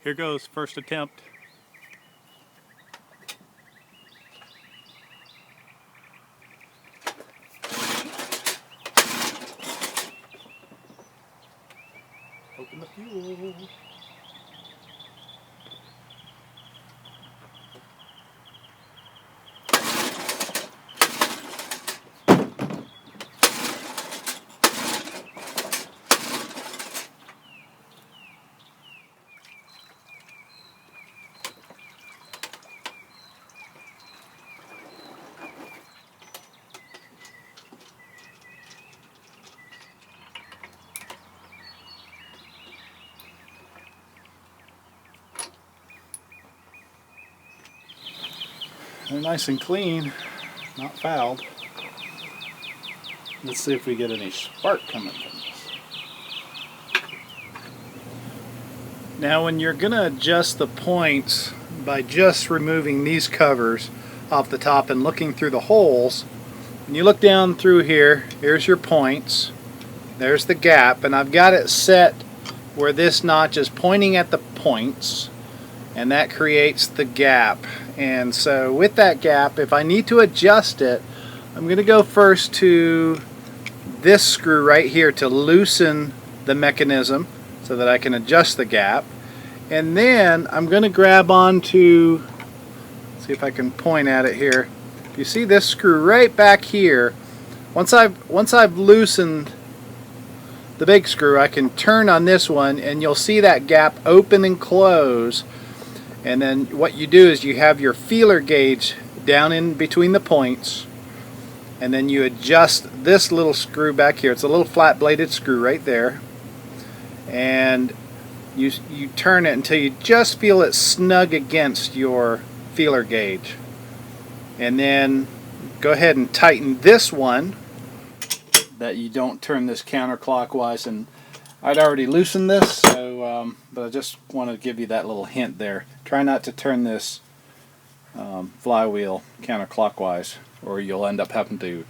Here goes, first attempt. Open the fuel. They're nice and clean, not fouled. Let's see if we get any spark coming from this. Now when you're going to adjust the points by just removing these covers off the top and looking through the holes, when you look down through here, here's your points, there's the gap, and I've got it set where this notch is pointing at the points, and that creates the gap. And so with that gap, if I need to adjust it, I'm going to go first to this screw right here to loosen the mechanism so that I can adjust the gap. And then I'm going to grab onto, see if I can point at it here. If you see this screw right back here, once I've loosened the big screw, I can turn on this one and you'll see that gap open and close. And then what you do is you have your feeler gauge down in between the points, and then you adjust this little screw back here. It's a little flat bladed screw right there, and you turn it until you just feel it snug against your feeler gauge, and then go ahead and tighten this one that you don't turn this counterclockwise. And I'd already loosened this, so but I just want to give you that little hint there. Try not to turn this flywheel counterclockwise, or you'll end up having to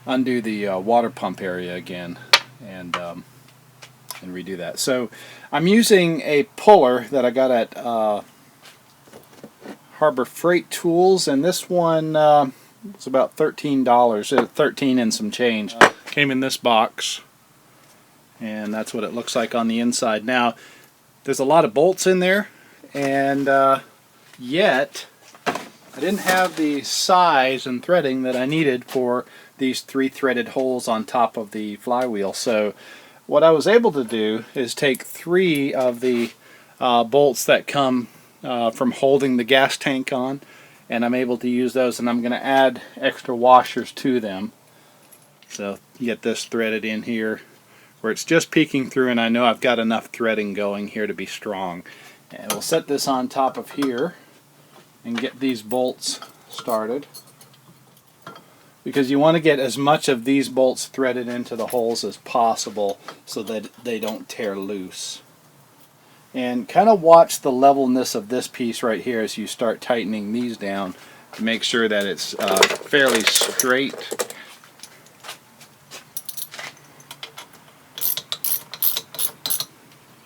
undo the water pump area again and redo that. So I'm using a puller that I got at Harbor Freight Tools, and this one it's about $13, 13 and some change. Came in this box, and that's what it looks like on the inside. Now there's a lot of bolts in there, and yet I didn't have the size and threading that I needed for these 3 threaded holes on top of the flywheel. So what I was able to do is take 3 of the bolts that come from holding the gas tank on, and I'm able to use those, and I'm going to add extra washers to them. So you get this threaded in here where it's just peeking through, and I know I've got enough threading going here to be strong. And we'll set this on top of here and get these bolts started, because you want to get as much of these bolts threaded into the holes as possible so that they don't tear loose. And kind of watch the levelness of this piece right here as you start tightening these down to make sure that it's fairly straight.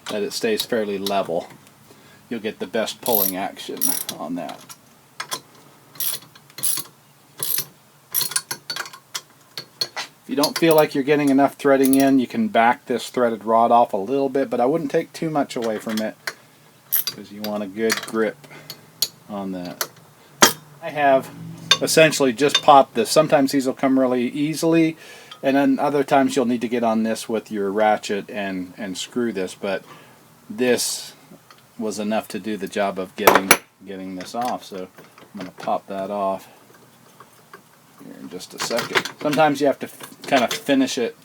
That it stays fairly level. You'll get the best pulling action on that. If you don't feel like you're getting enough threading in, you can back this threaded rod off a little bit, but I wouldn't take too much away from it because you want a good grip on that. I have essentially just popped this. Sometimes these will come really easily, and then other times you'll need to get on this with your ratchet and screw this, but this was enough to do the job of getting this off. So I'm going to pop that off here in just a second. Sometimes you have to kind of finish it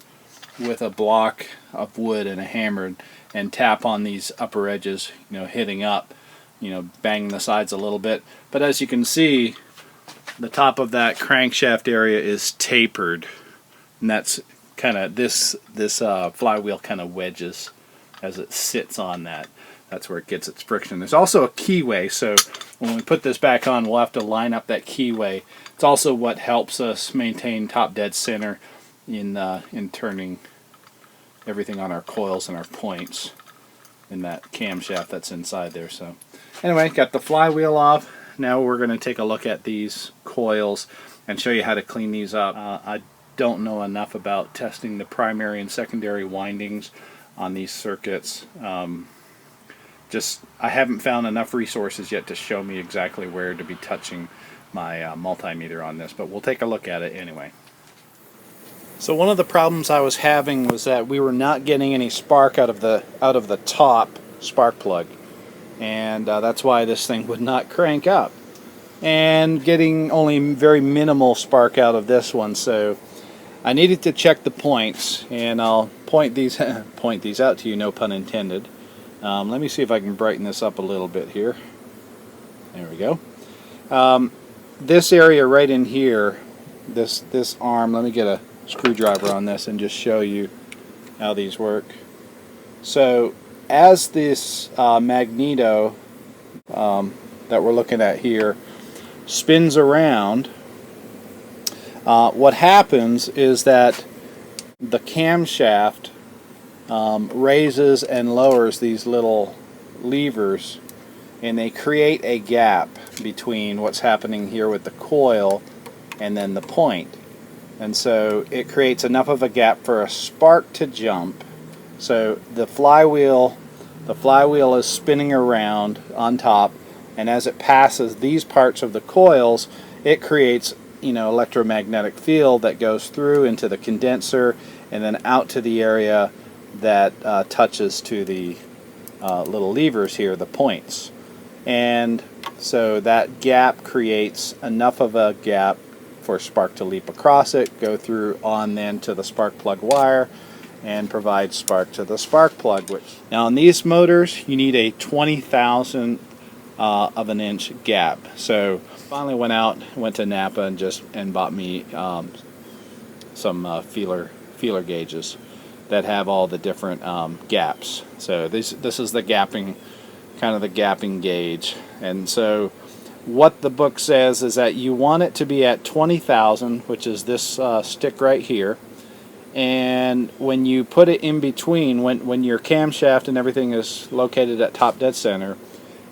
with a block of wood and a hammer and tap on these upper edges, hitting up, banging the sides a little bit. But as you can see, the top of that crankshaft area is tapered, and that's kind of this flywheel kind of wedges as it sits on that. That's where it gets its friction. There's also a keyway, so when we put this back on, we'll have to line up that keyway. It's also what helps us maintain top dead center in turning everything on our coils and our points. in that camshaft that's inside there. So anyway, got the flywheel off. Now we're going to take a look at these coils and show you how to clean these up. I don't know enough about testing the primary and secondary windings on these circuits. I haven't found enough resources yet to show me exactly where to be touching my multimeter on this, but we'll take a look at it anyway. So one of the problems I was having was that we were not getting any spark out of the top spark plug, and that's why this thing would not crank up, and getting only very minimal spark out of this one. So I needed to check the points, and I'll point these out to you, no pun intended. Let me see if I can brighten this up a little bit here. There we go. This area right in here, this arm, let me get a screwdriver on this and just show you how these work. So as this magneto that we're looking at here spins around, what happens is that the camshaft raises and lowers these little levers, and they create a gap between what's happening here with the coil and then the point. And so it creates enough of a gap for a spark to jump. So the flywheel is spinning around on top, and as it passes these parts of the coils, it creates, electromagnetic field that goes through into the condenser and then out to the area that touches to the little levers here, the points. And so that gap creates enough of a gap for a spark to leap across it, go through on then to the spark plug wire, and provide spark to the spark plug. Now on these motors, you need a 20,000th of an inch gap. So finally went to Napa and bought me some feeler gauges that have all the different gaps. So this is the gapping, kind of the gapping gauge. And so what the book says is that you want it to be at 20,000, which is this stick right here. And when you put it in between, when your camshaft and everything is located at top dead center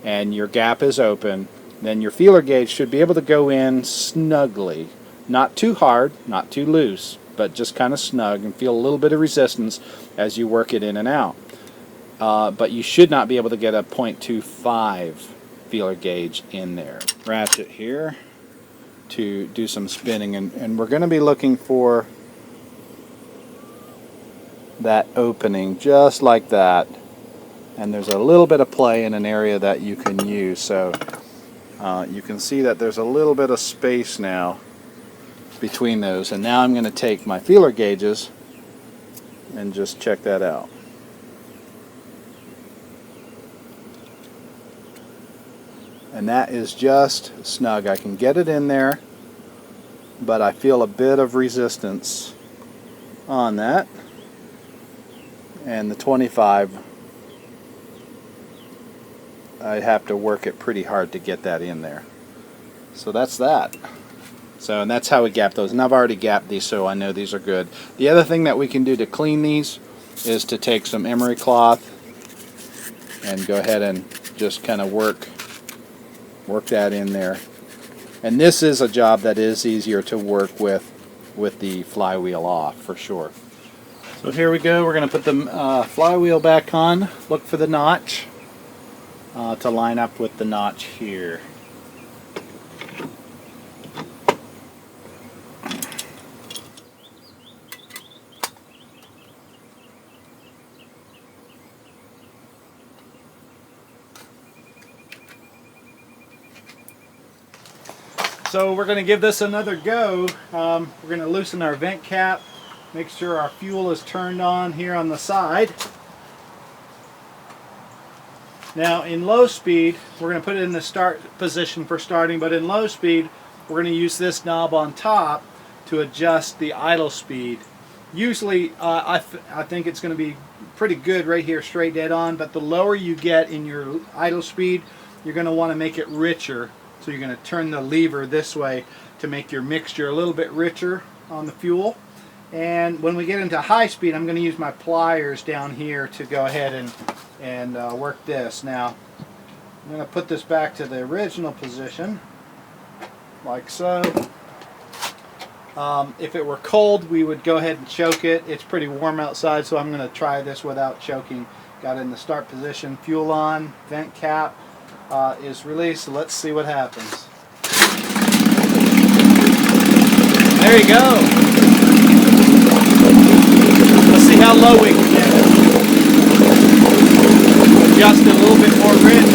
and your gap is open, then your feeler gauge should be able to go in snugly. Not too hard, not too loose, but just kind of snug, and feel a little bit of resistance as you work it in and out. But you should not be able to get a 0.25 feeler gauge in there. Ratchet here to do some spinning, and we're going to be looking for that opening just like that, and there's a little bit of play in an area that you can use. So you can see that there's a little bit of space now between those, and now I'm going to take my feeler gauges and just check that out. And that is just snug. I can get it in there, but I feel a bit of resistance on that. And the 25, I have to work it pretty hard to get that in there. So that's that. And that's how we gap those. And I've already gapped these, so I know these are good. The other thing that we can do to clean these is to take some emery cloth and go ahead and just kind of work that in there. And this is a job that is easier to work with the flywheel off, for sure. So here we go. We're going to put the flywheel back on. Look for the notch to line up with the notch here. So we're going to give this another go. We're going to loosen our vent cap, make sure our fuel is turned on here on the side. Now in low speed, we're going to put it in the start position for starting, but in low speed, we're going to use this knob on top to adjust the idle speed. Usually I think it's going to be pretty good right here, straight dead on, but the lower you get in your idle speed, you're going to want to make it richer. So you're going to turn the lever this way to make your mixture a little bit richer on the fuel. And when we get into high speed, I'm going to use my pliers down here to go ahead and and work this. Now I'm going to put this back to the original position like so. If it were cold, we would go ahead and choke it. It's pretty warm outside, so I'm going to try this without choking. Got it in the start position, fuel on, vent cap is released, so let's see what happens. There you go. Let's see how low we can get it. Adjust it a little bit more rich.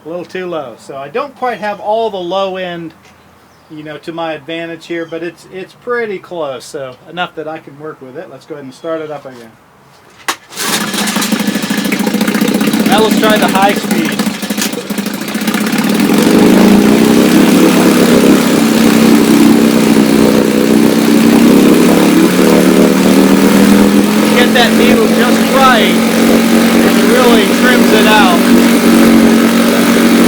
A little too low, so I don't quite have all the low end, you know, to my advantage here, but it's pretty close, so enough that I can work with it. Let's go ahead and start it up again. Now let's try the high speed. Get that needle just right, and it really trims it out.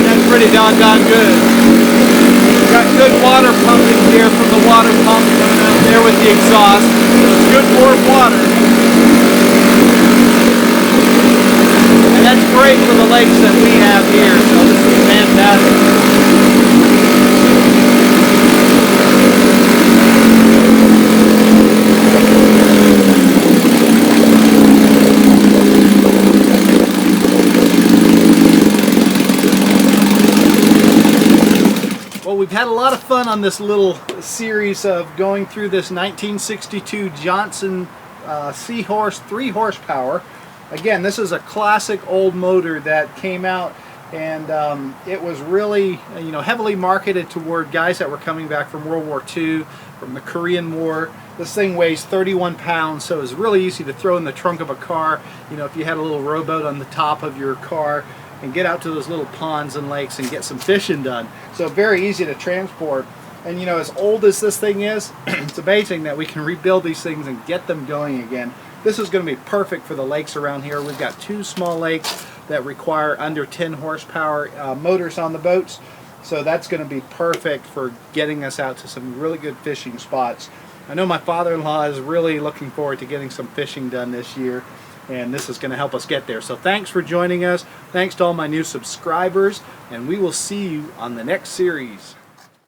That's pretty doggone good. We've got good water pumping here from the water pump coming out there with the exhaust. It's good warm water. And that's great for the lakes that we have here, so this is fantastic. Well, we've had a lot of fun on this little series of going through this 1962 Johnson Seahorse 3 horsepower. Again, this is a classic old motor that came out, and it was really, you know, heavily marketed toward guys that were coming back from World War II, from the Korean War. This thing weighs 31 pounds, so it's really easy to throw in the trunk of a car. You know, if you had a little rowboat on the top of your car, and get out to those little ponds and lakes and get some fishing done. So very easy to transport. And you know, as old as this thing is, it's amazing that we can rebuild these things and get them going again. This is going to be perfect for the lakes around here. We've got 2 small lakes that require under 10 horsepower motors on the boats. So that's going to be perfect for getting us out to some really good fishing spots. I know my father-in-law is really looking forward to getting some fishing done this year, and this is going to help us get there. So thanks for joining us. Thanks to all my new subscribers, and we will see you on the next series.